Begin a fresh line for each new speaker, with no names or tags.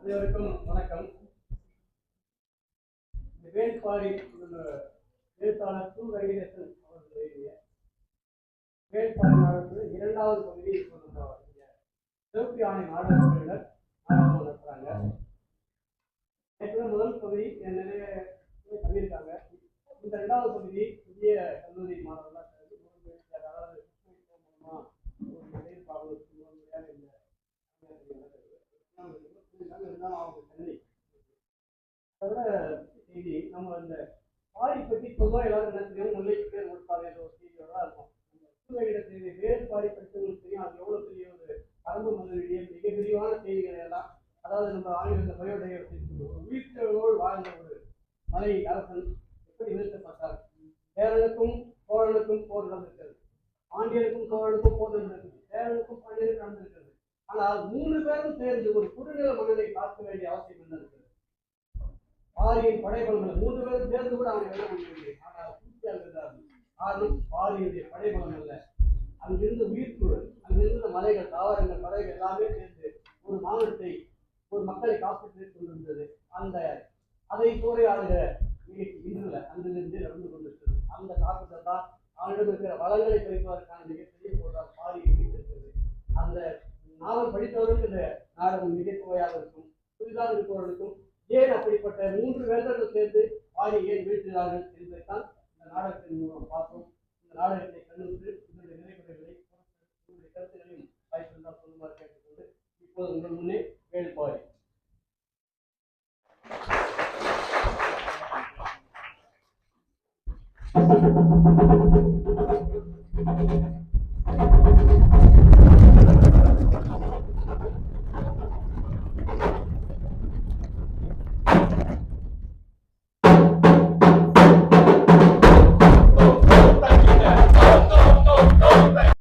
அனைவருக்கும் வணக்கம். வேள்பாரி எழுத்தாளர் கு. வைரேசன் அவர்கள் எழுதிய வேள்பாரி நாடகத்தில் இரண்டாவது பகுதி சிவப்பு யானை நாடகத்தினர் நாடகம் நடத்துறாங்க. முதல் பகுதி நிறைய சொல்லியிருக்காங்க. இந்த இரண்டாவது பகுதி புதிய கல்லூரி மாணவர்களாக அதாவது செய்தி நம்ம இந்த பாரி பற்றி பொதுவாக எல்லாரும் என்ன தெரியும், முல்லைக்கு பேர் கொடுத்தாங்க ஒரு செய்தியோட இருக்கும். செய்தி வேறு பாரி படித்தவங்களுக்கு தெரியும் அது எவ்வளவு பெரிய ஒரு பரம்பு முதலிய மிக விரிவான செய்திகளை எல்லாம், அதாவது நம்ம ஆங்கிலத்தில் பயோடைவர்சிட்டி சொல்லுவோம், உயிர்த்தோடு வாழ்ந்த ஒரு மலை அரசன் எப்படி வீழ்த்தப்பட்டார். சேரனுக்கும் சோழனுக்கும் போர் நடந்திருக்கிறது, பாண்டியனுக்கும் சோழனுக்கும் போர் நடந்திருக்கிறது, சேரனுக்கும் பாண்டியனுக்கும் நடந்திருக்கிறது. ஆனால் 3 பேரும் சேர்ந்து ஒரு குறுநில மன்னனை பார்க்க வேண்டிய அவசியம் என்ன இருக்கிறது? பாரியின் படைபலங்கள் 3 பேரும் சேர்ந்து கூட அவங்க வெல்ல முடியவில்லை. ஆனால் பூர்த்தியாக இருந்தார்கள். காரணம் பாரியுடைய படைபலம் அல்ல, அங்கிருந்து உயிர்ச்சூழல், அங்கிருந்த மலைகள், தாவரங்கள், பறவைகள் எல்லாமே சேர்ந்து ஒரு மாநிலத்தை, ஒரு மக்களை காப்பிட்டு கொண்டிருந்தது. அதை சூறையாடுகிற நிகழ்ச்சி இன்றுல அங்கிருந்து நடந்து கொண்டிருக்கிறது. அந்த தாக்குதல் தான் அவனிடம் இருக்கிற வளங்களை பறிப்பதற்கான மிகப்பெரிய போரால் பாரியை வைத்திருக்கிறது. அந்த நாவல் படித்தவர்களுக்கு இந்த நாடகம் மிக சுவையாக இருக்கும். புதிதாக இருப்பவர்களுக்கும் ஏன் அப்படிப்பட்ட 3 வேந்தர்கள் சேர்ந்து பாரி ஏன் வீழ்த்தினார்கள் என்பதைத்தான் இந்த நாடகத்தின் மூலம் பார்த்தோம். இந்த நாடகத்தை கண்ணுற்று இதனுடைய நிலைக்குறைகளை, இதனுடைய கருத்துக்களையும் வாய்ப்பிருந்தால் சொல்லுமாறு கேட்டுக்கொண்டு இப்போது உங்கள் முன்னே வேள்பாரி.